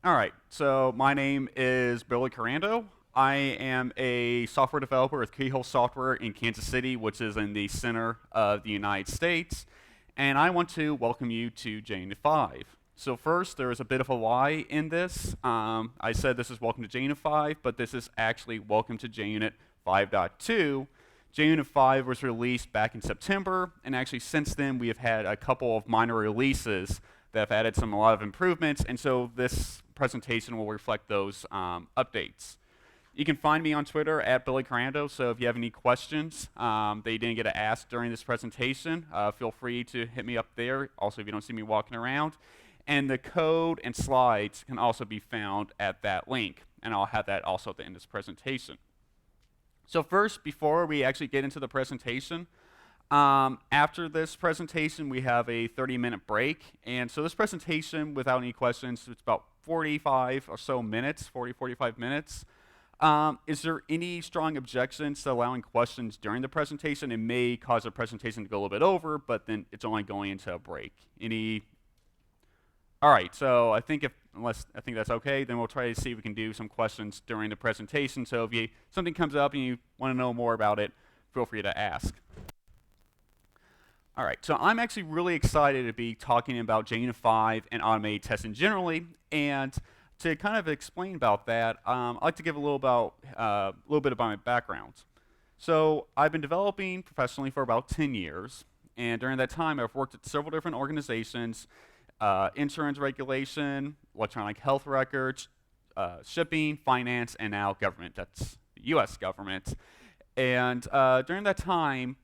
All right, so my name is Billy Korando. I am a software developer with Keyhole Software in Kansas City, which is in the center of the United States. And I want to welcome you to JUnit 5. So first, there is a bit of a lie in this. I said this is welcome to JUnit 5, but this is actually welcome to JUnit 5.2. JUnit 5 was released back in September, and actually since then we have had a couple of minor releases that have added a lot of improvements, and so this presentation will reflect those updates. You can find me on Twitter at Billy Korando, so if you have any questions that you didn't get to ask during this presentation, feel free to hit me up there. Also, if you don't see me walking around. And the code and slides can also be found at that link, and I'll have that also at the end of this presentation. So first, before we actually get into the presentation, after this presentation, we have a 30-minute break. And so this presentation, without any questions, it's about 45 or so minutes, 45 minutes. Is there any strong objections to allowing questions during the presentation? It may cause the presentation to go a little bit over, but then it's only going into a break. All right, so I think unless I think that's okay, then we'll try to see if we can do some questions during the presentation. So if something comes up and you want to know more about it, feel free to ask. All right, so I'm actually really excited to be talking about JUnit 5 and automated testing generally, and to kind of explain about that, I'd like to give a little bit about my background. So I've been developing professionally for about 10 years, and during that time I've worked at several different organizations, insurance regulation, electronic health records, shipping, finance, and now government. That's the U.S. government. And during that time,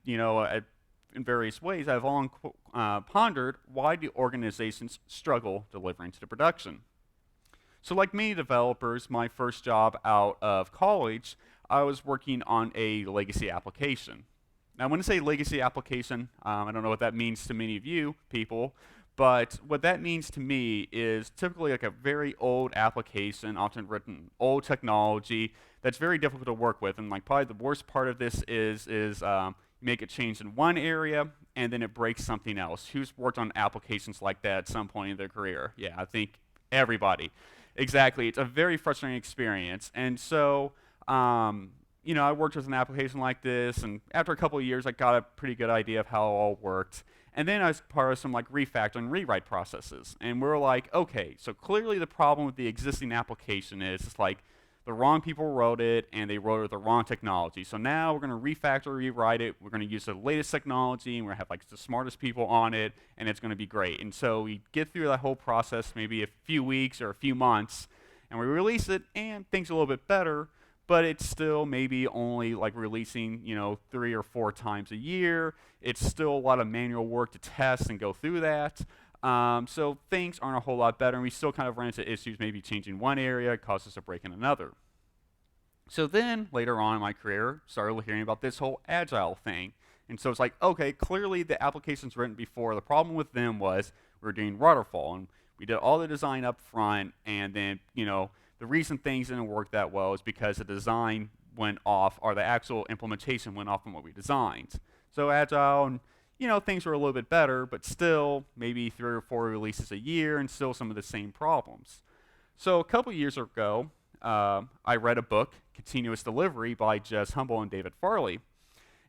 in various ways, I've long pondered why do organizations struggle delivering to the production. So like many developers, my first job out of college, I was working on a legacy application. Now when I say legacy application, I don't know what that means to many of you people, but what that means to me is typically like a very old application, often written old technology that's very difficult to work with. And like probably the worst part of this is make a change in one area and then it breaks something else. Who's worked on applications like that at some point in their career? Yeah, I think everybody. Exactly. It's a very frustrating experience. And so, I worked with an application like this, and after a couple of years, I got a pretty good idea of how it all worked. And then I was part of some like refactor and rewrite processes. And we're like, okay, so clearly the problem with the existing application is it's like the wrong people wrote it, and they wrote it with the wrong technology. So now we're going to refactor, rewrite it. We're going to use the latest technology, and we're going to have like the smartest people on it, and it's going to be great. And so we get through that whole process, maybe a few weeks or a few months, and we release it, and things are a little bit better, but it's still maybe only like releasing, 3 or 4 times a year. It's still a lot of manual work to test and go through that. So things aren't a whole lot better, and we still kind of run into issues, maybe changing one area causes a break in another. So then, later on in my career, started hearing about this whole agile thing. And so it's like, okay, clearly the applications written before, the problem with them was we were doing waterfall, and we did all the design up front, and then, the reason things didn't work that well is because the design went off, or the actual implementation went off from what we designed. So agile, and things were a little bit better, but still maybe 3 or 4 releases a year and still some of the same problems. So a couple years ago, I read a book, Continuous Delivery by Jez Humble and David Farley.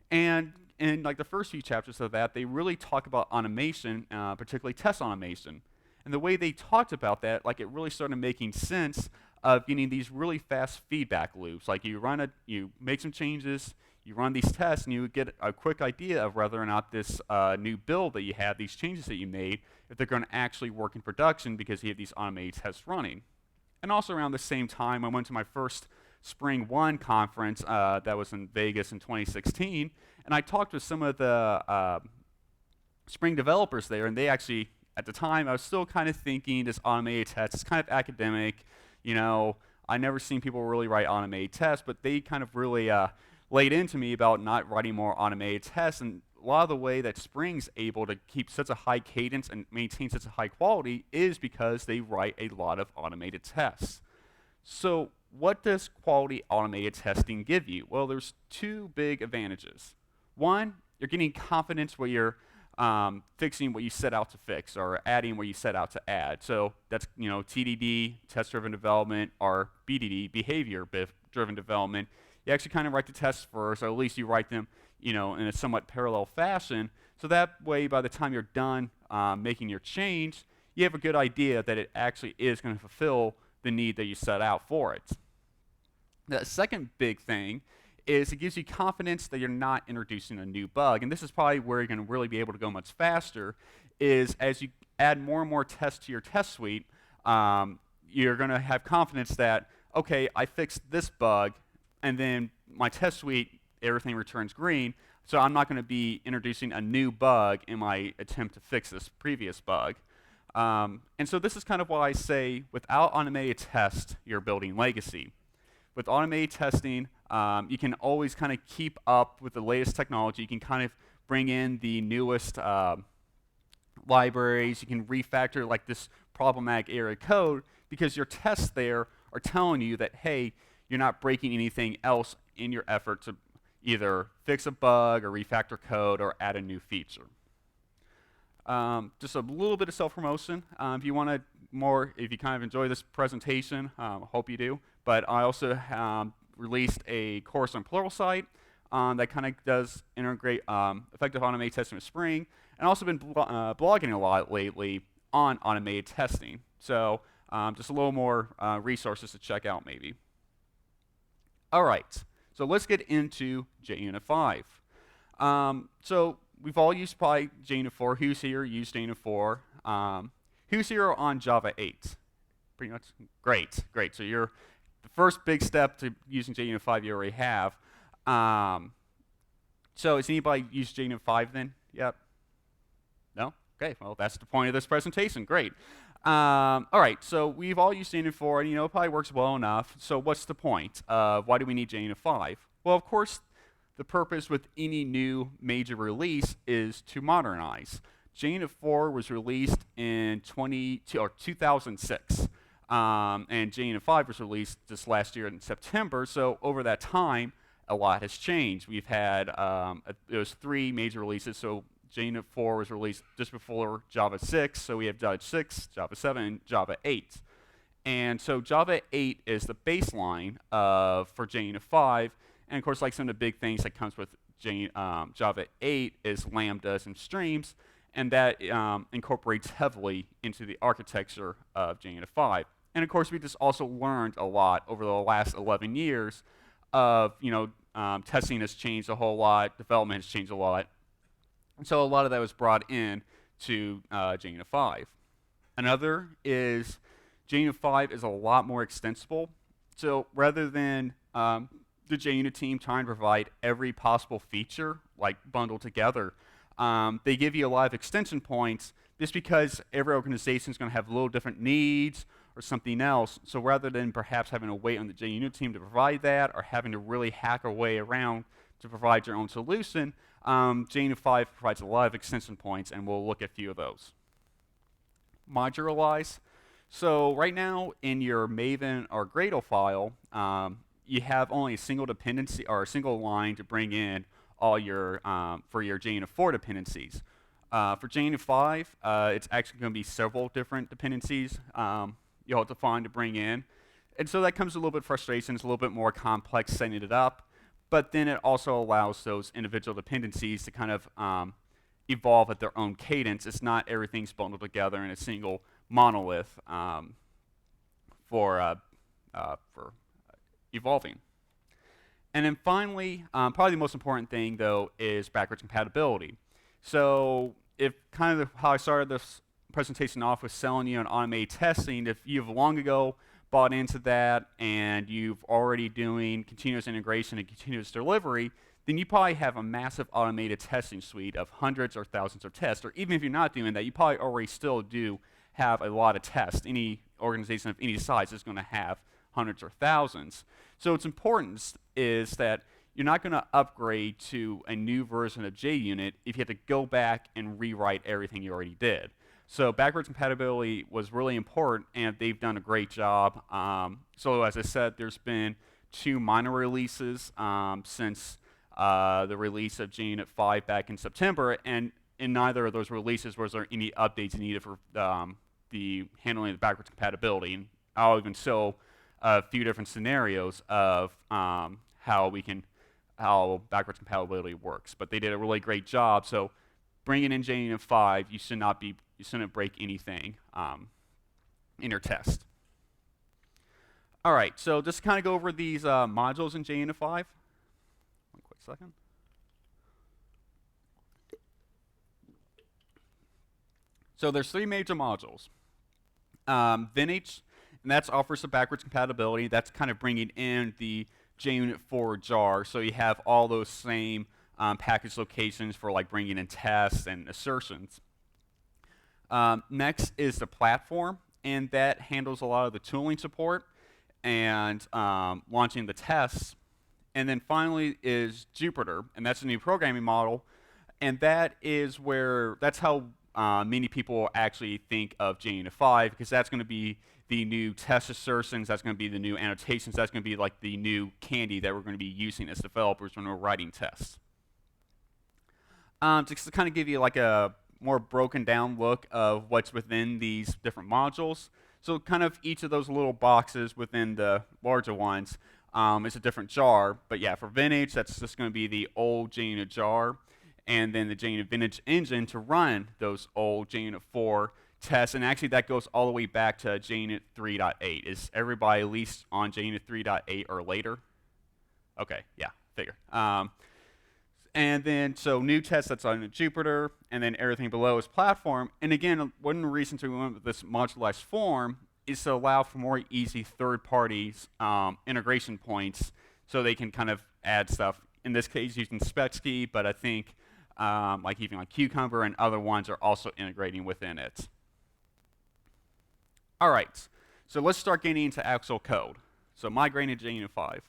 And in like the first few chapters of that, they really talk about automation, particularly test automation. And the way they talked about that, like it really started making sense of getting these really fast feedback loops. Like you make some changes, you run these tests, and you get a quick idea of whether or not this new build that you have, these changes that you made, if they're going to actually work in production because you have these automated tests running. And also around the same time, I went to my first Spring One conference that was in Vegas in 2016, and I talked with some of the Spring developers there, and they actually, at the time, I was still kind of thinking this automated test is kind of academic. I never seen people really write automated tests, but they kind of really laid into me about not writing more automated tests, and a lot of the way that Spring's able to keep such a high cadence and maintain such a high quality is because they write a lot of automated tests. So what does quality automated testing give you? Well, there's 2 big advantages. One, you're getting confidence where you're fixing what you set out to fix or adding what you set out to add. So that's TDD, test-driven development, or BDD, behavior-driven development. You actually kind of write the tests first, or at least you write them in a somewhat parallel fashion. So that way, by the time you're done making your change, you have a good idea that it actually is going to fulfill the need that you set out for it. The second big thing is it gives you confidence that you're not introducing a new bug. And this is probably where you're going to really be able to go much faster, is as you add more and more tests to your test suite, you're going to have confidence that, okay, I fixed this bug, and then my test suite, everything returns green, so I'm not going to be introducing a new bug in my attempt to fix this previous bug. And so this is kind of why I say, without automated tests, you're building legacy. With automated testing, you can always kind of keep up with the latest technology. You can kind of bring in the newest libraries. You can refactor like this problematic area code because your tests there are telling you that, hey, you're not breaking anything else in your effort to either fix a bug or refactor code or add a new feature. Just a little bit of self-promotion. If you want if you kind of enjoy this presentation, I hope you do. But I also released a course on Pluralsight that kind of does integrate effective automated testing with Spring, and also been blogging a lot lately on automated testing. So just a little more resources to check out maybe. All right, so let's get into JUnit 5. So we've all used probably JUnit 4. Who's here used JUnit 4? Who's here on Java 8? Pretty much. Great. So you're the first big step to using JUnit 5 you already have. So has anybody used JUnit 5 then? Yep. No? Okay, well that's the point of this presentation. Great. All right, so we've all used JUnit 4, and it probably works well enough. So what's the point? Why do we need JUnit 5? Well, of course, the purpose with any new major release is to modernize. JUnit 4 was released in 2006, and JUnit 5 was released this last year in September. So over that time, a lot has changed. We've had there was 3 major releases. So JUnit 4 was released just before Java 6, so we have Java 6, Java 7, and Java 8. And so Java 8 is the baseline for JUnit 5, and of course, like some of the big things that comes with Java 8 is lambdas and streams, and that incorporates heavily into the architecture of JUnit 5. And of course, we just also learned a lot over the last 11 years of, testing has changed a whole lot, development has changed a lot. And so a lot of that was brought in to JUnit 5. Another is JUnit 5 is a lot more extensible. So rather than the JUnit team trying to provide every possible feature, like bundled together, they give you a lot of extension points just because every organization is going to have a little different needs or something else. So rather than perhaps having to wait on the JUnit team to provide that or having to really hack a way around to provide your own solution, JUnit 5 provides a lot of extension points, and we'll look at a few of those. Modularize. So right now in your Maven or Gradle file, you have only a single dependency or a single line to bring in all your for your JUnit 4 dependencies. For JUnit 5, it's actually going to be several different dependencies you'll have to find to bring in, and so that comes a little bit frustration. It's a little bit more complex setting it up. But then it also allows those individual dependencies to kind of evolve at their own cadence. It's not everything's bundled together in a single monolith for evolving. And then finally, probably the most important thing, though, is backwards compatibility. So if kind of how I started this presentation off with selling you on automated testing, if you've long ago bought into that and you've already doing continuous integration and continuous delivery, then you probably have a massive automated testing suite of hundreds or thousands of tests. Or even if you're not doing that, you probably already still do have a lot of tests. Any organization of any size is going to have hundreds or thousands. So what's important is that you're not going to upgrade to a new version of JUnit if you have to go back and rewrite everything you already did. So backwards compatibility was really important, and they've done a great job. So as I said, there's been 2 minor releases since the release of JUnit 5 back in September, and in neither of those releases was there any updates needed for the handling of the backwards compatibility. And I'll even show a few different scenarios of how backwards compatibility works. But they did a really great job. So bringing in JUnit 5, you shouldn't break anything in your test. All right, so just kind of go over these modules in JUnit 5. One quick second. So there's 3 major modules. Vintage, and that's offers some backwards compatibility. That's kind of bringing in the JUnit 4 jar, so you have all those same package locations for like bringing in tests and assertions. Next is the platform, and that handles a lot of the tooling support and launching the tests. And then finally is Jupyter, and that's a new programming model, and that's how many people actually think of JUnit 5, because that's going to be the new test assertions, that's going to be the new annotations, that's going to be like the new candy that we're going to be using as developers when we're writing tests. Just to kind of give you like a more broken down look of what's within these different modules. So kind of each of those little boxes within the larger ones is a different jar. But yeah, for Vintage, that's just going to be the old JUnit jar, and then the JUnit Vintage engine to run those old JUnit 4 tests. And actually that goes all the way back to JUnit 3.8. Is everybody at least on JUnit 3.8 or later? Okay, yeah, figure. And then, so new tests, that's on Jupyter, and then everything below is platform. And again, one of the reasons we went with this modularized form is to allow for more easy third-party integration points, so they can kind of add stuff. In this case, using Spexkey, but I think like even like Cucumber and other ones are also integrating within it. All right, so let's start getting into actual code. So migrating to JUnit 5.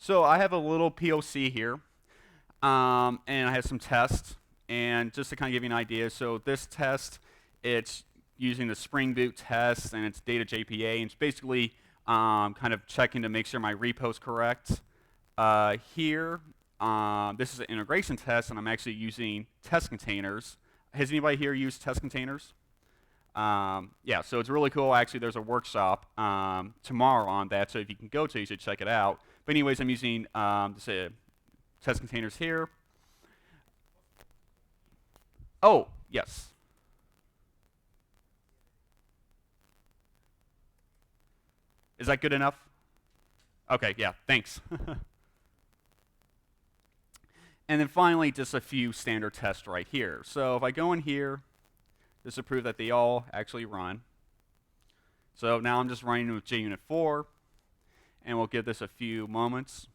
So I have a little POC here, and I have some tests. And just to kind of give you an idea, so this test, it's using the Spring Boot test, and it's data JPA, and it's basically kind of checking to make sure my repo is correct. Here, this is an integration test, and I'm actually using test containers. Has anybody here used test containers? Yeah, so it's really cool. Actually, there's a workshop tomorrow on that, so if you can go to, you should check it out. But anyways, I'm using test containers here. Oh, yes. Is that good enough? Okay, yeah, thanks. And then finally, just a few standard tests right here. So if I go in here, this will prove that they all actually run. So now I'm just running with JUnit 4, and we'll give this a few moments.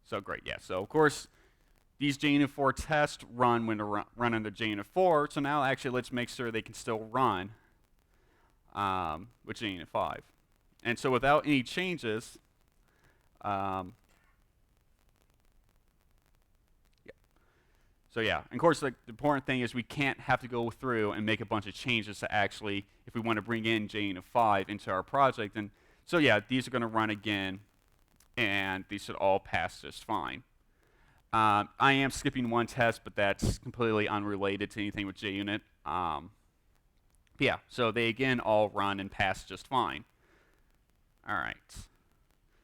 So great, yeah. So of course, these JUnit 4 tests run when they're running the JUnit 4. So now actually let's make sure they can still run with JUnit 5. And so without any changes, yeah. So yeah, and of course the important thing is we can't have to go through and make a bunch of changes to actually, if we want to bring in JUnit 5 into our project. And so yeah, these are going to run again, and these should all pass just fine. I am skipping one test, but that's completely unrelated to anything with JUnit. Yeah, so they again all run and pass just fine. All right.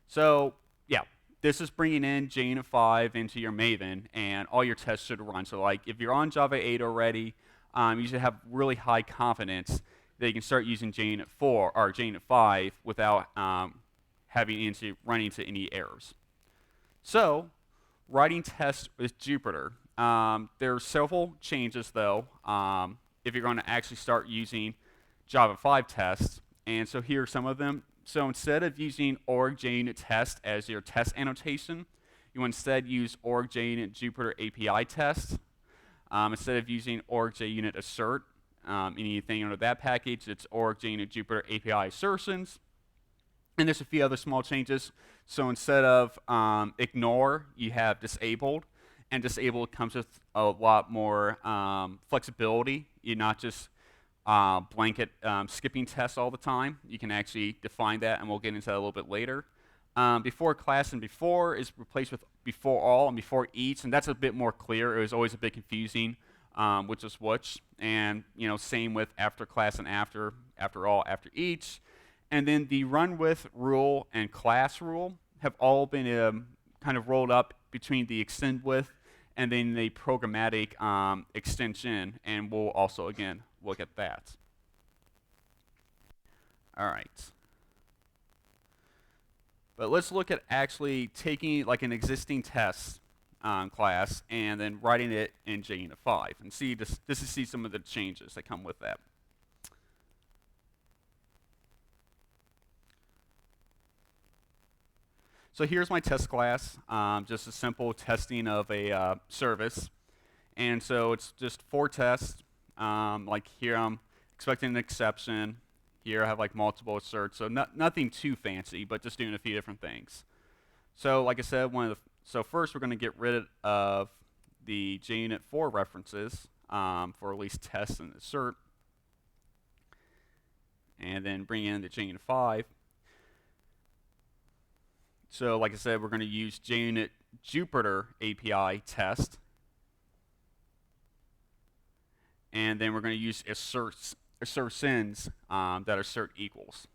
So yeah, this is bringing in JUnit 5 into your Maven, and all your tests should run. So like if you're on Java 8 already, you should have really high confidence that you can start using JUnit 4 or JUnit 5 without running into any errors. So writing tests with Jupyter. There are several changes though if you're going to actually start using Java 5 tests, and so here are some of them. So instead of using org JUnit test as your test annotation, you instead use org JUnit Jupyter API test. Instead of using org JUnit assert, anything under that package, it's org JUnit Jupyter API assertions. And there's a few other small changes. So instead of ignore, you have disabled. And disabled comes with a lot more flexibility. You're not just blanket skipping tests all the time. You can actually define that, and we'll get into that a little bit later. Before class and before is replaced with before all and before each, and that's a bit more clear. It was always a bit confusing, which is which. And same with after class and after all, after each. And then the run with rule and class rule have all been kind of rolled up between the extend with and then the programmatic extension, and we'll also, again, look at that. All right. But let's look at actually taking like an existing test class and then writing it in JUnit 5 and see some of the changes that come with that. So here's my test class, just a simple testing of a service. And so it's just 4 tests. Like here I'm expecting an exception. Here I have like multiple asserts. So nothing too fancy, but just doing a few different things. So like I said, so first we're going to get rid of the JUnit 4 references for at least test and assert. And then bring in the JUnit 5. So like I said, we're going to use JUnit Jupyter API test. And then we're going to use assertions that assert equals.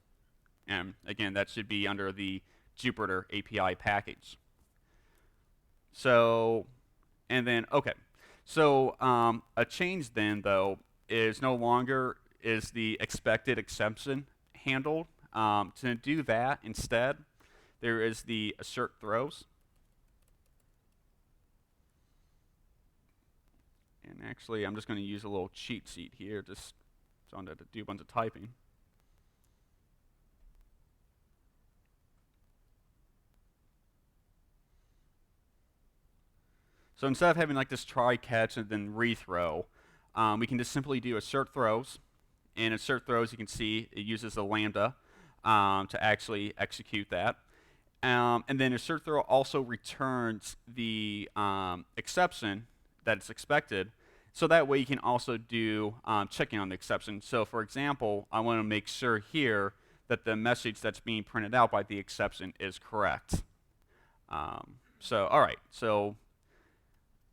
And again, that should be under the Jupyter API package. So, and then, okay. So a change then, though, is no longer is the expected exception handled. To do that, instead, there is the assert throws. And actually, I'm just going to use a little cheat sheet here, just so I'm going to do a bunch of typing. So instead of having like this try, catch, and then rethrow, we can just simply do assert throws. And assert throws, you can see it uses a lambda to actually execute that. And then assert throw also returns the exception that is expected. So that way you can also do checking on the exception. So for example, I want to make sure here that the message that's being printed out by the exception is correct. So all right, so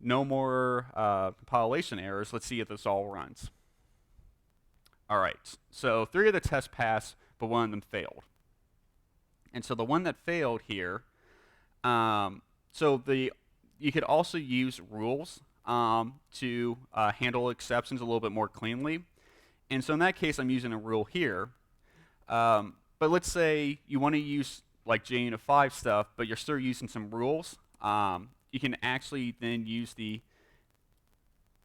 no more compilation errors. Let's see if this all runs. All right, so 3 of the tests passed, but 1 of them failed. And so the one that failed here, you could also use rules to handle exceptions a little bit more cleanly. And so in that case, I'm using a rule here. But let's say you want to use like JUnit 5 stuff, but you're still using some rules. You can actually then use the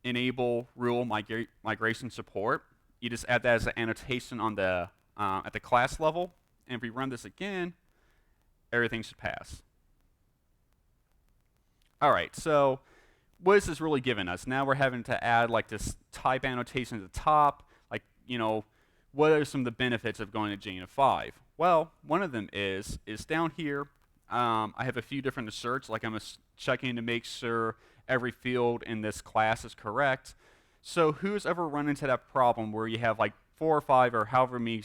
enable rule migration support. You just add that as an annotation on the at the class level. And if we run this again, everything should pass. All right, so what is this really giving us? Now we're having to add like this type annotation at the top. Like, what are some of the benefits of going to JUnit 5? Well, one of them is down here. I have a few different asserts, like I'm checking to make sure every field in this class is correct. So who's ever run into that problem where you have like 4 or 5 or however many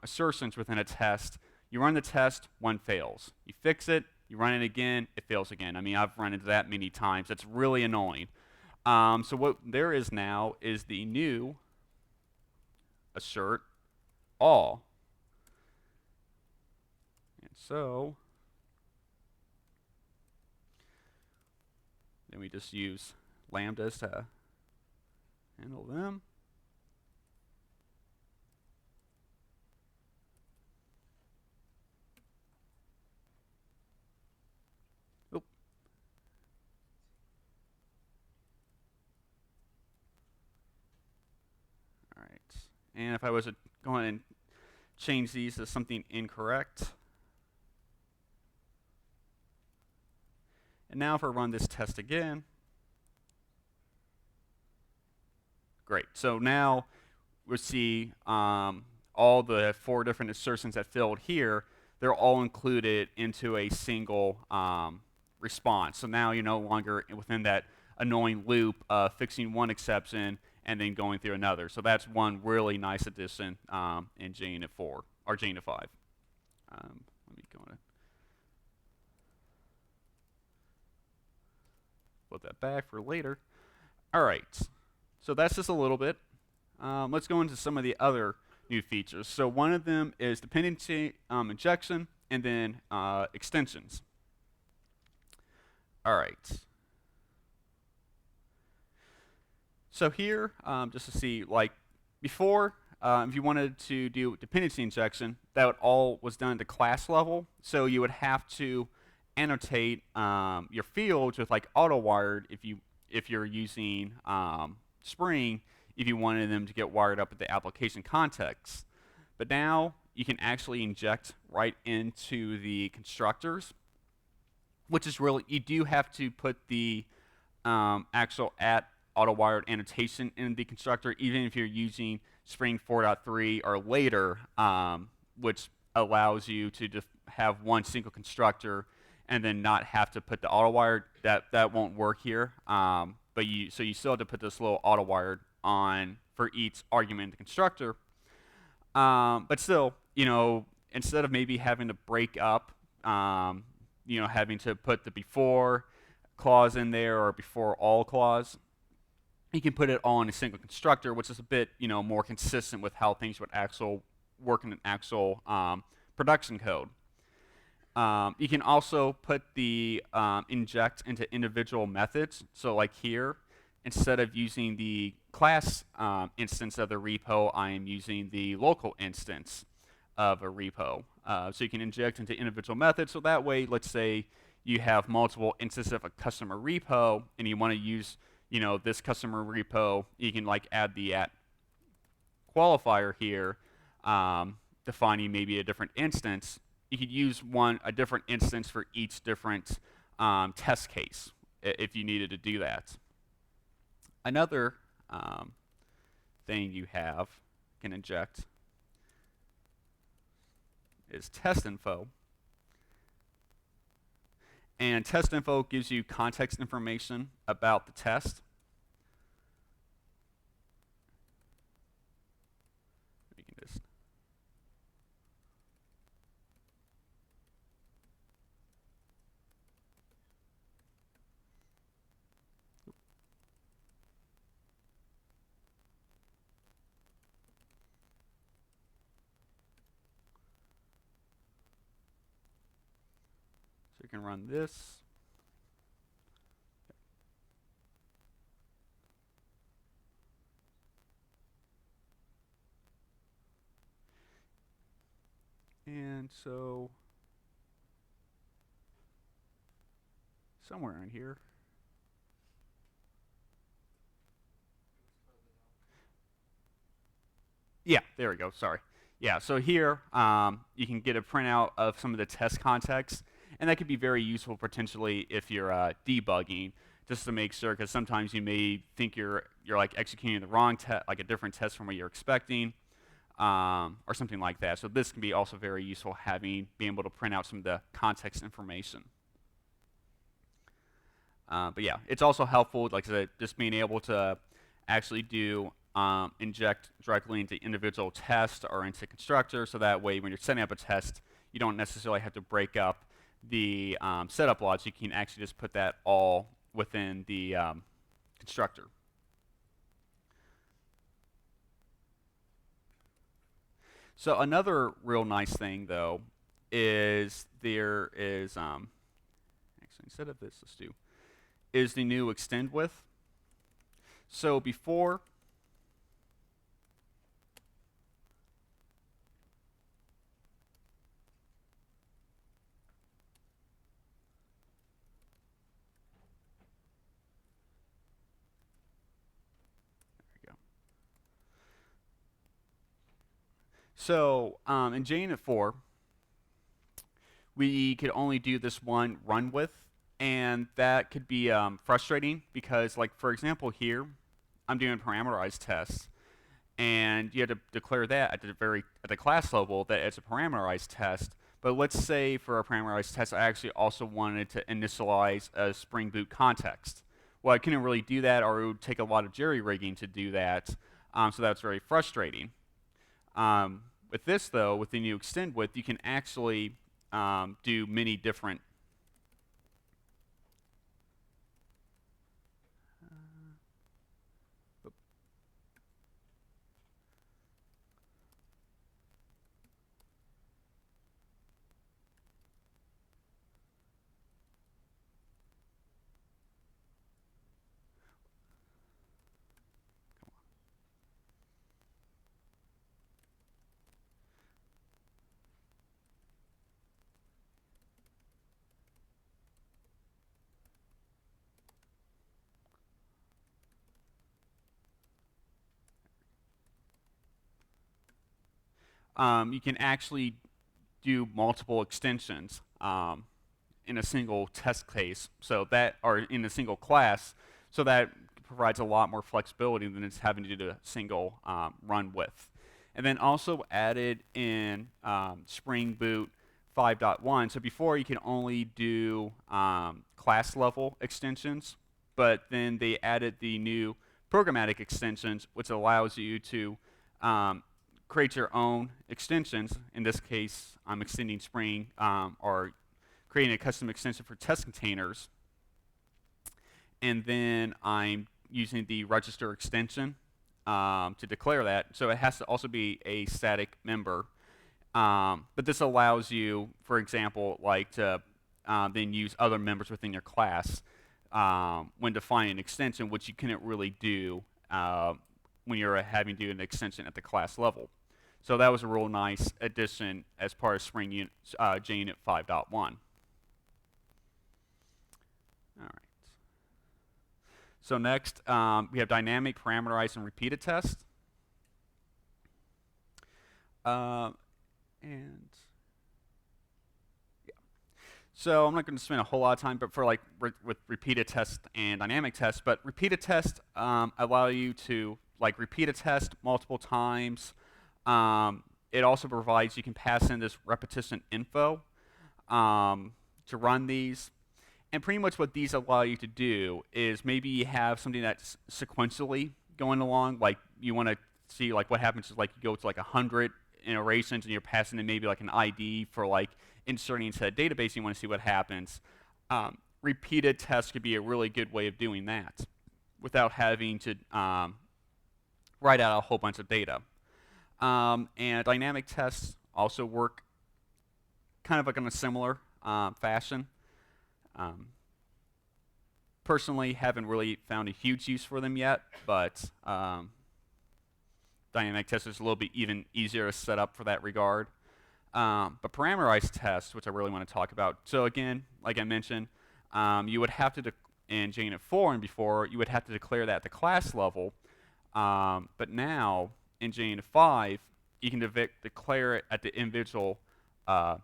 assertions within a test? You run the test, 1 fails. You fix it, you run it again, it fails again. I mean, I've run into that many times. It's really annoying. So what there is now is the new assert all. And so then we just use lambdas to handle them. Oop. All right. And if I was to go ahead and change these to something incorrect. And now if I run this test again, great. So now we see all the 4 different assertions that failed here. they're all included into a single response. So now you're no longer within that annoying loop of fixing one exception and then going through another. So that's one really nice addition in JUnit 4 or JUnit 5. Let me go on. Put that back for later. All right, so that's just a little bit. Let's go into some of the other new features. So one of them is dependency injection and then extensions. All right. So here, just to see, like before, if you wanted to do dependency injection, that all was done at the class level. So you would have to annotate your fields with like auto-wired if you're using Spring, if you wanted them to get wired up at the application context. But now you can actually inject right into the constructors, which is really, you do have to put the actual auto-wired annotation in the constructor, even if you're using Spring 4.3 or later, which allows you to just have one single constructor and then not have to put the auto-wired. That won't work here. But you still have to put this little auto-wired on for each argument in the constructor. But still, instead of maybe having to break up, having to put the before clause in there or before all clause, you can put it all in a single constructor, which is a bit, more consistent with how things would work in an actual production code. You can also put the inject into individual methods. So like here, instead of using the class instance of the repo, I am using the local instance of a repo. So you can inject into individual methods. So that way, let's say you have multiple instances of a customer repo, and you want to use this customer repo, you can like add the qualifier here, defining maybe a different instance. You could use a different instance for each different test case if you needed to do that. Another thing you can inject is test info. And test info gives you context information about the test. We can just so you can run this. And so somewhere in here, yeah, there we go, sorry. Yeah, so here you can get a printout of some of the test context, and that could be very useful potentially if you're debugging, just to make sure, because sometimes you may think you're like executing the wrong test, like a different test from what you're expecting, or something like that. So this can be also very useful, being able to print out some of the context information. But yeah, it's also helpful, like I said, just being able to actually do inject directly into individual tests or into constructor, so that way when you're setting up a test, you don't necessarily have to break up the setup logic. You can actually just put that all within the constructor. So another real nice thing, though, is there is actually, instead of this, let's do is the new extend with. So before, so in JUnit 4, we could only do this one run with, and that could be frustrating because, like for example here, I'm doing parameterized tests, and you had to declare that at the class level that it's a parameterized test. But let's say for our parameterized test, I actually also wanted to initialize a Spring Boot context. Well, I couldn't really do that, or it would take a lot of jerry-rigging to do that, so that's very frustrating. With this, though, with the new extend with, you can actually do many different you can actually do multiple extensions in a single test case, so that, or in a single class, so that provides a lot more flexibility than it's having to do a single run with. And then also added in Spring Boot 5.1. So before you can only do class level extensions, but then they added the new programmatic extensions, which allows you to create your own extensions. In this case, I'm extending Spring or creating a custom extension for test containers. And then I'm using the register extension to declare that. So it has to also be a static member. But this allows you, for example, like to then use other members within your class when defining an extension, which you couldn't really do when you're having to do an extension at the class level. So that was a real nice addition as part of Spring JUnit 5.1. All right. So next, we have dynamic, parameterized, and repeated test. And yeah. So I'm not going to spend a whole lot of time, but for like with repeated test and dynamic test, but repeated test allow you to like repeat a test multiple times. It also provides, you can pass in this repetition info to run these. And pretty much what these allow you to do is maybe you have something that's sequentially going along, like you want to see like what happens is like you go to like 100 iterations and you're passing in maybe like an ID for like inserting into a database and you want to see what happens. Repeated tests could be a really good way of doing that without having to write out a whole bunch of data. And dynamic tests also work kind of like in a similar fashion. Personally, haven't really found a huge use for them yet, but dynamic tests is a little bit even easier to set up for that regard. But parameterized tests, which I really want to talk about. So again, like I mentioned, you would have to, in JUnit 4 and before, you would have to declare that at the class level. But now, in JUnit 5, you can declare it at the individual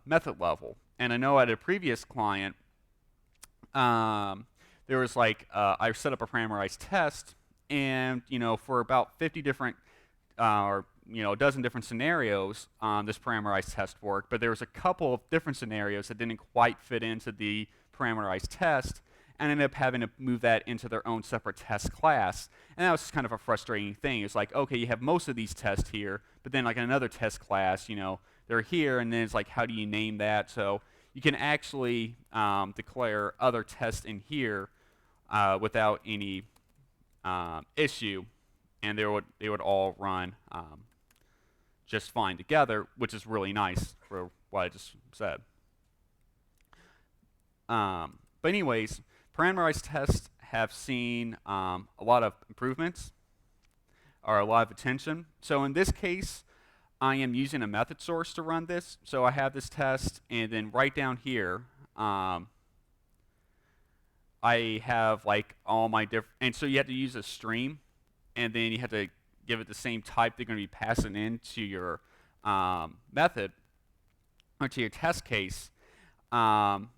method level. And I know at a previous client, there was like, I set up a parameterized test, and for about 50 different, or a dozen different scenarios, this parameterized test worked. But there was a couple of different scenarios that didn't quite fit into the parameterized test, and ended up having to move that into their own separate test class. And that was just kind of a frustrating thing. It's like, okay, you have most of these tests here, but then like in another test class, they're here, and then it's like, how do you name that? So you can actually declare other tests in here without any issue, and they would all run just fine together, which is really nice for what I just said. But anyways, parameterized tests have seen a lot of improvements, or a lot of attention. So in this case, I am using a method source to run this. So I have this test, and then right down here, I have like all my different, and so you have to use a stream, and then you have to give it the same type they're going to be passing into your method, or to your test case. And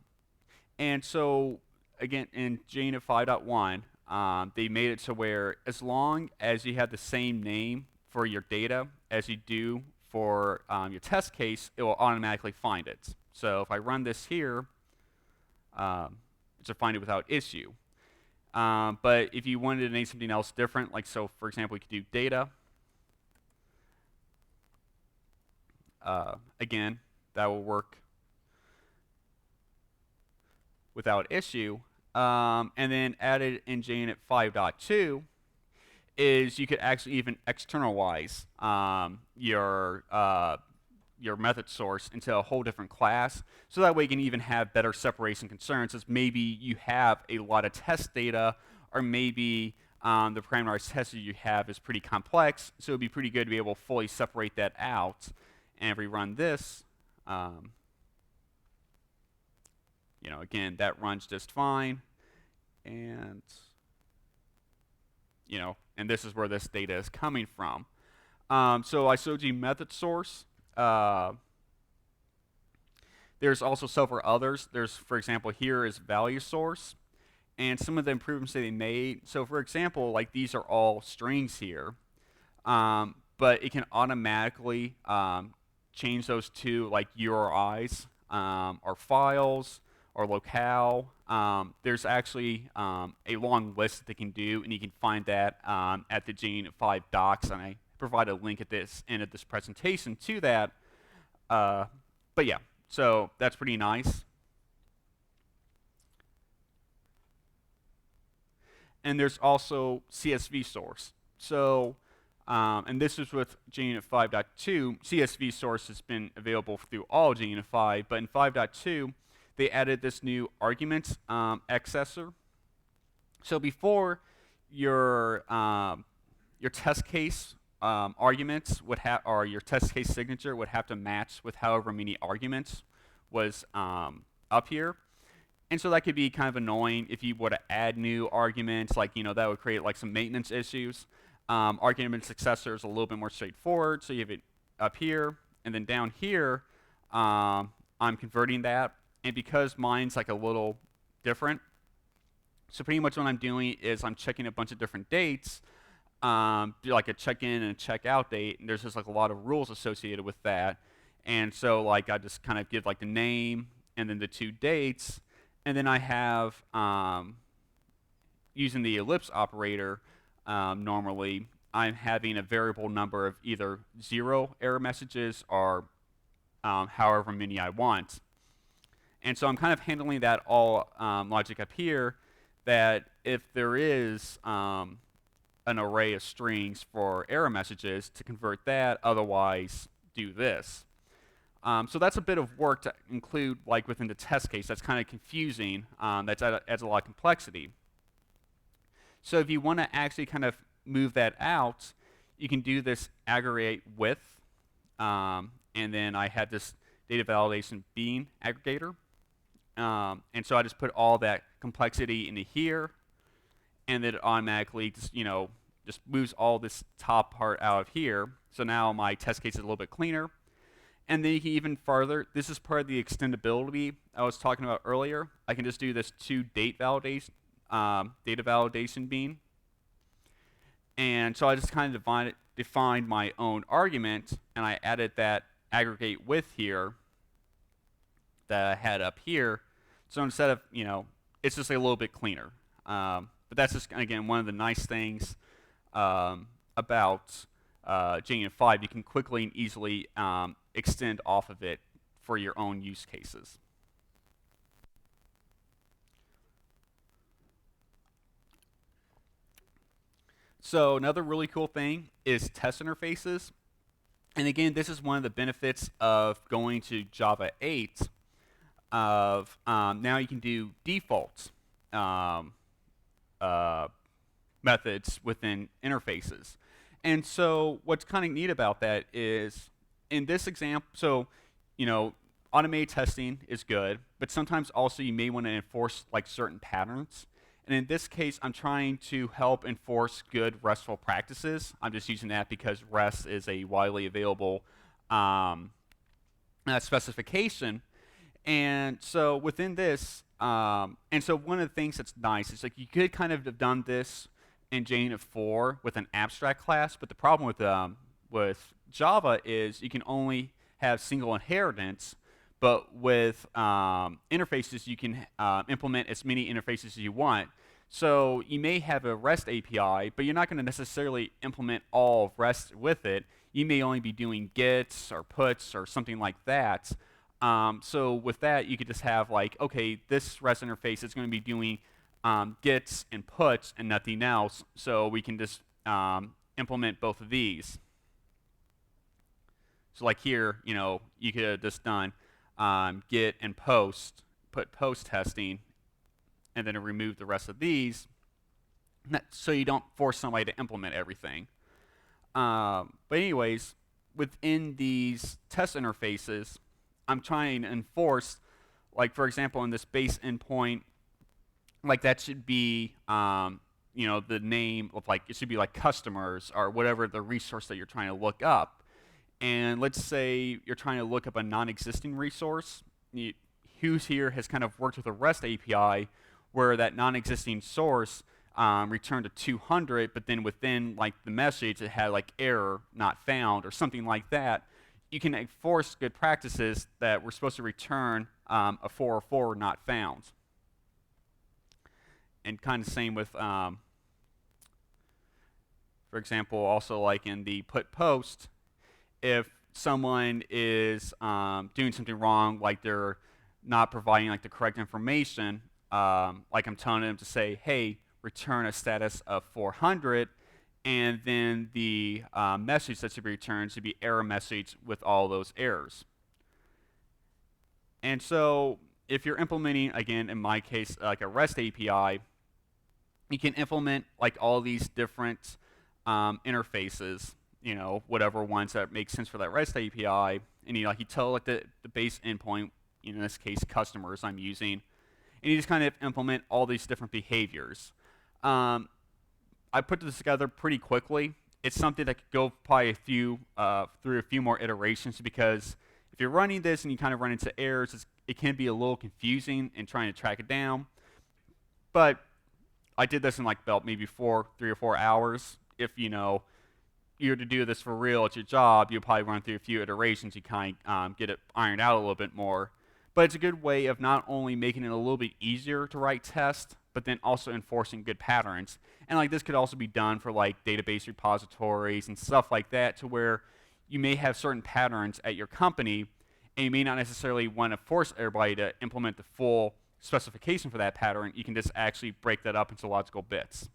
so again, in JUnit 5.1, they made it to where as long as you have the same name for your data as you do for your test case, it will automatically find it. So if I run this here, it's a find it without issue. But if you wanted to name something else different, like so, for example, we could do data. Again, that will work without issue. And then added in JUnit 5.2 is you could actually even externalize your method source into a whole different class, so that way you can even have better separation concerns, as maybe you have a lot of test data, or maybe the parameterized test that you have is pretty complex, so it'd be pretty good to be able to fully separate that out. And if we run this, again, that runs just fine. And, and this is where this data is coming from. So I showed you method source. There's also several others. There's, for example, here is value source, and some of the improvements that they made. So for example, like these are all strings here, but it can automatically change those to like URIs or files or locale. There's actually a long list that they can do, and you can find that at the JUnit 5 docs, and I provide a link at this end of this presentation to that. But yeah, so that's pretty nice. And there's also CSV source. So, and this is with JUnit 5.2. CSV source has been available through all JUnit 5, but in 5.2, they added this new argument accessor. So before your test case arguments would have, or your test case signature would have to match with however many arguments was up here. And so that could be kind of annoying if you were to add new arguments, like, that would create like some maintenance issues. Argument successor is a little bit more straightforward, so you have it up here, and then down here, I'm converting that, and because mine's like a little different, so pretty much what I'm doing is I'm checking a bunch of different dates, do like a check-in and a check-out date, and there's just like a lot of rules associated with that. And so like I just kind of give like the name and then the two dates, and then I have using the ellipse operator, normally I'm having a variable number of either 0 error messages or however many I want. And so I'm kind of handling that all logic up here, that if there is an array of strings for error messages, to convert that, otherwise do this. So that's a bit of work to include like within the test case. That's kind of confusing. That adds a lot of complexity. So if you want to actually kind of move that out, you can do this aggregate with, and then I had this data validation bean aggregator. And so I just put all that complexity into here, and then it automatically just moves all this top part out of here. So now my test case is a little bit cleaner. And then you can even further, this is part of the extendability I was talking about earlier. I can just do this data validation bean. And so I just kind of defined my own argument, and I added that aggregate with here that I had up here. So instead of, it's just a little bit cleaner. But that's just, again, one of the nice things about JUnit 5. You can quickly and easily extend off of it for your own use cases. So another really cool thing is test interfaces. And again, this is one of the benefits of going to Java 8. Now you can do default methods within interfaces. And so what's kind of neat about that is, in this example, so, automated testing is good, but sometimes also you may want to enforce like certain patterns. And in this case, I'm trying to help enforce good RESTful practices. I'm just using that because REST is a widely available specification. And so within this, and so one of the things that's nice is like you could kind of have done this in JUnit 4 with an abstract class, but the problem with Java is you can only have single inheritance, But with interfaces, you can implement as many interfaces as you want. So you may have a REST API, but you're not going to necessarily implement all of REST with it. You may only be doing gets or puts or something like that. So with that, you could just have like, okay, this REST interface is going to be doing gets and puts and nothing else. So we can just implement both of these. So like here, you could have just done get and post, put post testing, and then remove the rest of these, so you don't force somebody to implement everything. But anyways, within these test interfaces, I'm trying to enforce, like for example, in this base endpoint, like that should be, the name of like, it should be like customers or whatever the resource that you're trying to look up. And let's say you're trying to look up a non-existing resource. Hughes here has kind of worked with a REST API where that non-existing source returned a 200, but then within like the message it had like error not found or something like that. You can enforce good practices that we're supposed to return a 404 not found. And kind of same with, for example, also like in the put post, if someone is doing something wrong, like they're not providing like the correct information, like I'm telling them to say, hey, return a status of 400, and then the message that should be returned should be error message with all those errors. And so if you're implementing, again, in my case, like a REST API, you can implement like all these different interfaces, whatever ones that make sense for that REST API, and you tell like the base endpoint, in this case customers I'm using, and you just kind of implement all these different behaviors. I put this together pretty quickly. It's something that could go probably through a few more iterations, because if you're running this and you kind of run into errors, it can be a little confusing in trying to track it down. But I did this in like about maybe 3 or 4 hours. If you're to do this for real at your job, you'll probably run through a few iterations. You kind of get it ironed out a little bit more. But it's a good way of not only making it a little bit easier to write tests, but then also enforcing good patterns. And like this could also be done for like database repositories and stuff like that, to where you may have certain patterns at your company, and you may not necessarily want to force everybody to implement the full specification for that pattern. You can just actually break that up into logical bits.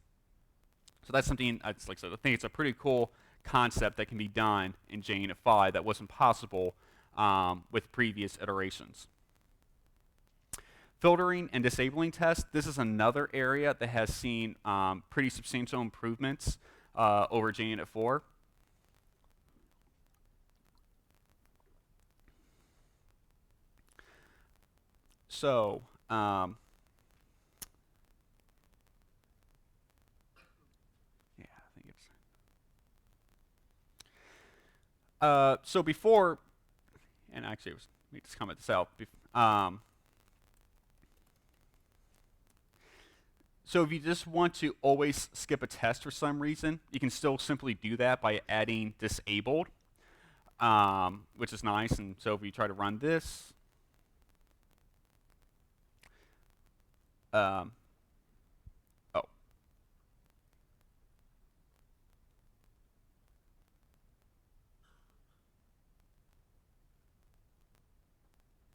So that's something, like I said, I think it's a pretty cool concept that can be done in JUnit 5 that wasn't possible with previous iterations. Filtering and disabling tests. This is another area that has seen pretty substantial improvements over JUnit 4. So, yeah, I think it's. So before, and actually, let me just comment this out. So if you just want to always skip a test for some reason, you can still simply do that by adding disabled, which is nice. And so if you try to run this, oh. All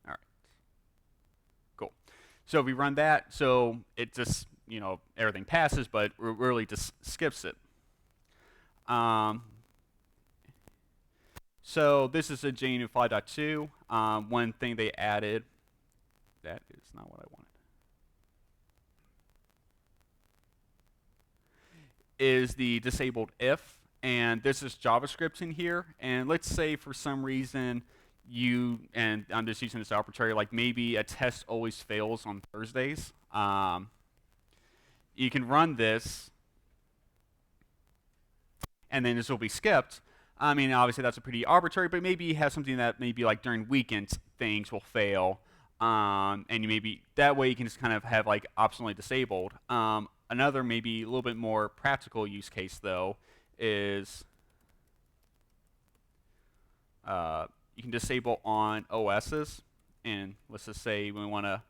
right. Cool. So if we run that, so it just, everything passes, but it really just skips it. So this is a JUnit 5.2. One thing they added, that is not what I wanted, is the disabled if. And this is JavaScript in here. And let's say for some reason and I'm just using this arbitrary, like maybe a test always fails on Thursdays. You can run this, and then this will be skipped. I mean, obviously that's a pretty arbitrary, but maybe you have something that maybe like during weekends things will fail, and you maybe that way you can just kind of have like optionally disabled. Another maybe a little bit more practical use case though is you can disable on OSs. And let's just say we want to,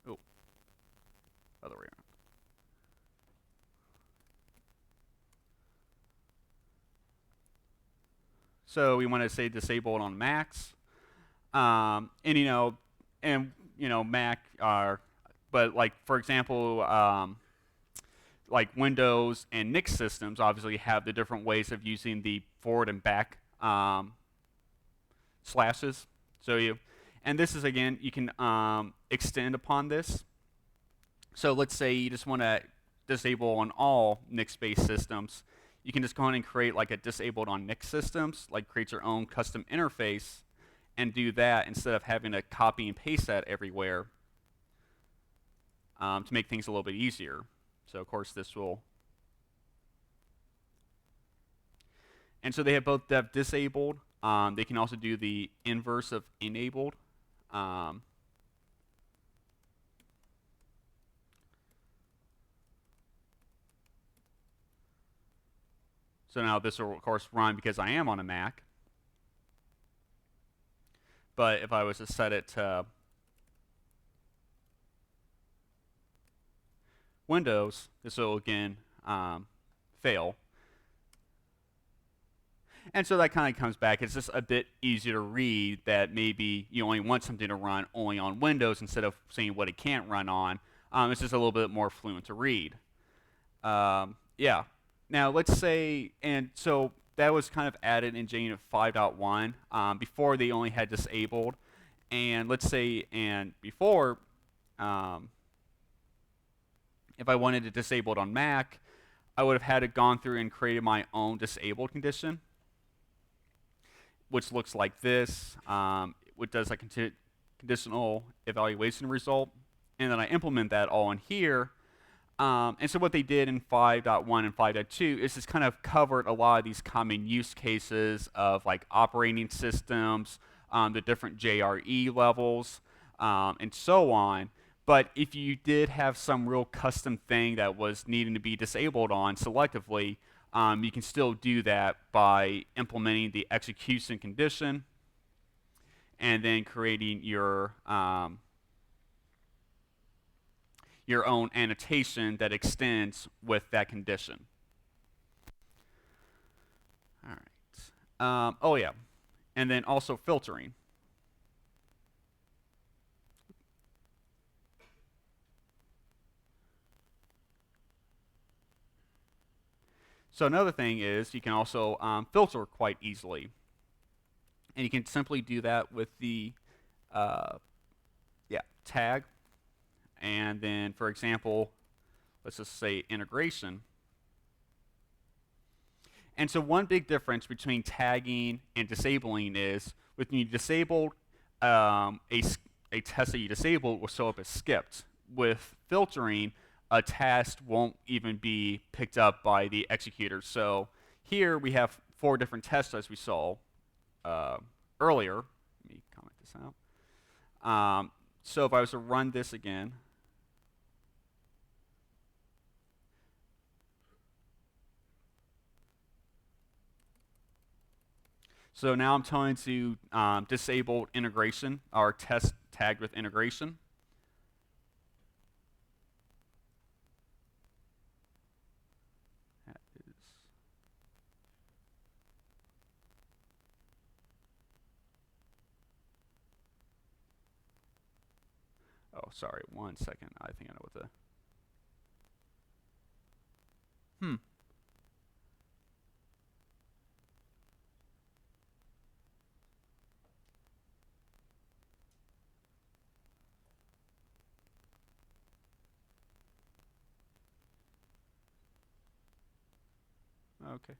oh, other way around. So we want to say disabled on Macs, and Mac are, but like for example, like Windows and Linux systems obviously have the different ways of using the forward and back slashes. And this is again, you can extend upon this. So let's say you just want to disable on all Linux-based systems. You can just go ahead and create like a disabled on Linux systems, like create your own custom interface, and do that instead of having to copy and paste that everywhere to make things a little bit easier. So of course this will, and so they have both dev disabled. They can also do the inverse of enabled. So now this will of course run because I am on a Mac. But if I was to set it to Windows, this will again fail. And so that kind of comes back. It's just a bit easier to read that maybe you only want something to run only on Windows instead of saying what it can't run on. It's just a little bit more fluent to read. Yeah. Now let's say, and so that was kind of added in JUnit 5.1. Before they only had disabled. And let's say, and before, if I wanted to disable it on Mac, I would have had to gone through and created my own disabled condition, which looks like this, which does a conditional evaluation result. And then I implement that all in here. And so what they did in 5.1 and 5.2 is just kind of covered a lot of these common use cases of like operating systems, the different JRE levels, and so on. But if you did have some real custom thing that was needing to be disabled on selectively, you can still do that by implementing the execution condition and then creating your own annotation that extends with that condition. All right. Oh yeah, and then also filtering. So another thing is you can also filter quite easily. And you can simply do that with the tag. And then, for example, let's just say integration. And so one big difference between tagging and disabling is when you disable a test that you disabled will show up as skipped. With filtering, a task won't even be picked up by the executor. So here we have 4 different tests as we saw earlier. Let me comment this out. So if I was to run this again, so now I'm telling to disable integration, our test tagged with integration. That is, oh, sorry, 1 second. I think I know what the, okay.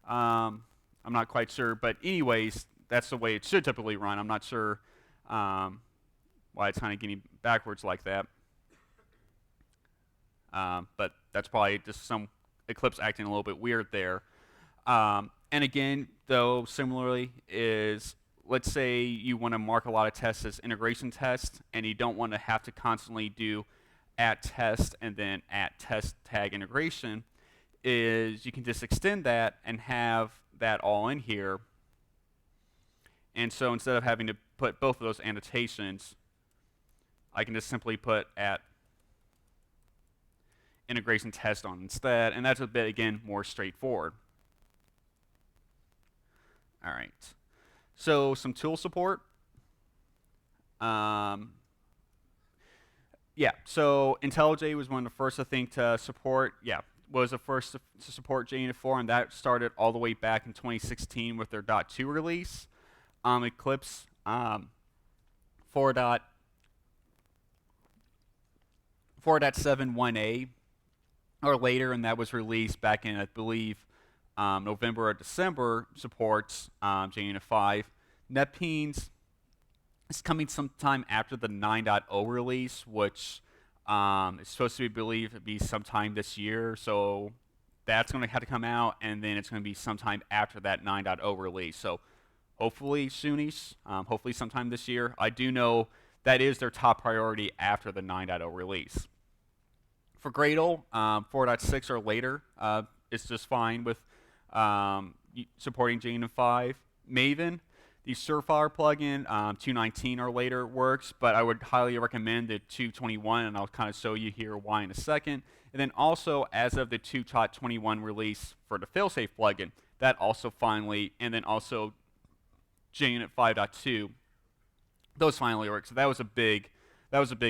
I'm not quite sure, but anyways, that's the way it should typically run. I'm not sure why it's kind of getting backwards like that. But that's probably just some Eclipse acting a little bit weird there. And again, though, similarly is, let's say you want to mark a lot of tests as integration tests, and you don't want to have to constantly do @test and then @test tag integration, is you can just extend that and have that all in here. And so instead of having to put both of those annotations, I can just simply put at integration test on instead, and that's a bit, again, more straightforward. All right. So some tool support. Yeah, so IntelliJ was one of the first, I think, to support, was the first to support JUnit 4, and that started all the way back in 2016 with their .2 release. Eclipse 4.7.1a or later, and that was released back in, I believe, November or December, supports JUnit 5. NetBeans is coming sometime after the 9.0 release, which is supposed to be believed to be sometime this year. So that's going to have to come out, and then it's going to be sometime after that 9.0 release. So hopefully soonish, hopefully sometime this year. I do know that is their top priority after the 9.0 release. For Gradle, 4.6 or later, it's just fine with supporting JUnit 5. Maven, the Surfire plugin, 2.19 or later works, but I would highly recommend the 2.21, and I'll kind of show you here why in a second. And then also, as of the 2.21 release for the failsafe plugin, that also finally, and then also JUnit 5.2, those finally work. So that was a big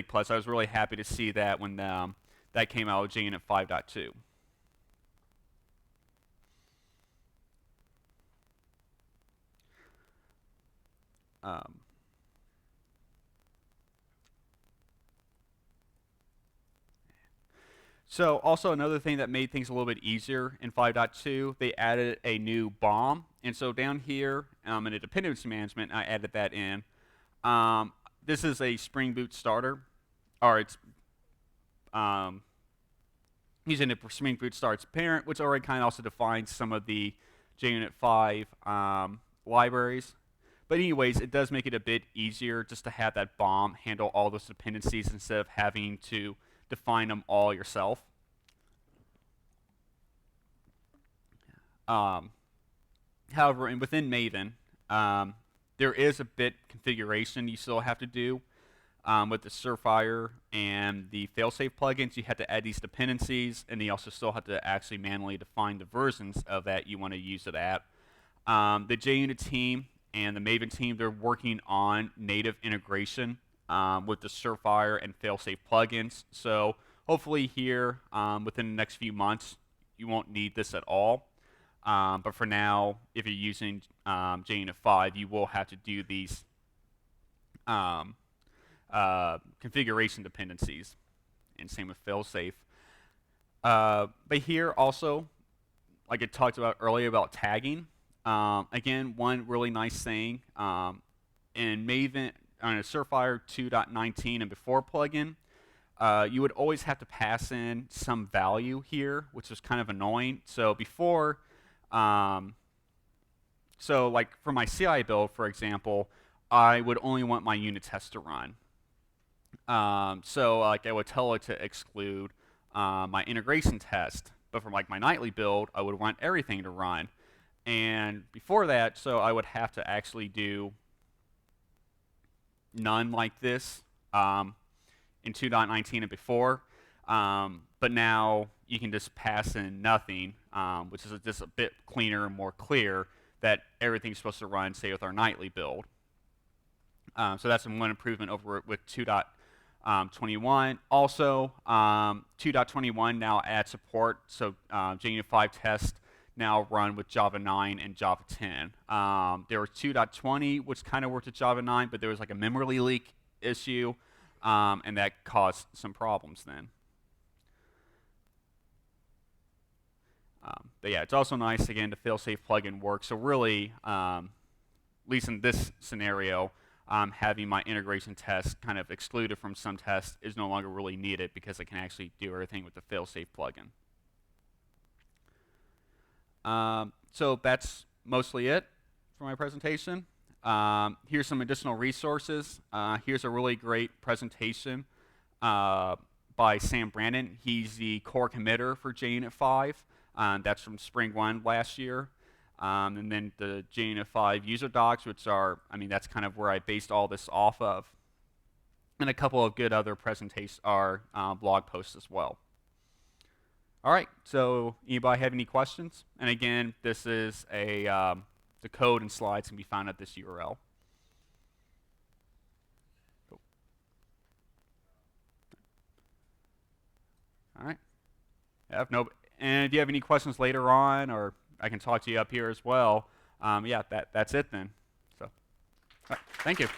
plus. I was really happy to see that when that came out with JUnit 5.2. So also another thing that made things a little bit easier in 5.2, they added a new BOM. And so down here in the dependency management, I added that in. This is a Spring Boot starter, or it's using the Spring Boot starts parent, which already kind of also defines some of the JUnit 5 libraries. But anyways, it does make it a bit easier just to have that BOM handle all those dependencies instead of having to define them all yourself. However, and within Maven, there is a bit configuration you still have to do with the Surfire and the failsafe plugins. You have to add these dependencies, and you also still have to actually manually define the versions of that you want to use it at. The JUnit team and the Maven team, they're working on native integration with the Surfire and failsafe plugins. So hopefully here within the next few months, you won't need this at all. But for now, if you're using JUnit 5, you will have to do these configuration dependencies, and same with failsafe. But here also, like I talked about earlier about tagging, again, one really nice thing in Maven, on a Surfire 2.19 and before plugin, you would always have to pass in some value here, which was kind of annoying. So before, so like for my CI build, for example, I would only want my unit test to run. So like I would tell it to exclude my integration test, but for like my nightly build, I would want everything to run. And before that, so I would have to actually do none like this in 2.19 and before. But now you can just pass in nothing, which is just a bit cleaner and more clear that everything's supposed to run, say, with our nightly build. So that's one improvement over with 2.21. Also, 2.21 now adds support, so JUnit 5 tests now run with Java 9 and Java 10. There was 2.20, which kind of worked with Java 9, but there was like a memory leak issue, and that caused some problems then. But yeah, it's also nice, again, the failsafe plugin works. So really, at least in this scenario, having my integration test kind of excluded from some tests is no longer really needed because I can actually do everything with the failsafe plugin. So that's mostly it for my presentation. Here's some additional resources. Here's a really great presentation by Sam Brandon. He's the core committer for JUnit 5. That's from Spring 1 last year. and then the JUnit 5 user docs, which are, I mean, that's kind of where I based all this off of, and a couple of good other presentations are blog posts as well. All right, so anybody have any questions? And again, this is the code and slides can be found at this URL. Cool. All right. And if you have any questions later on, or I can talk to you up here as well, yeah, that's it then. So, all right, thank you.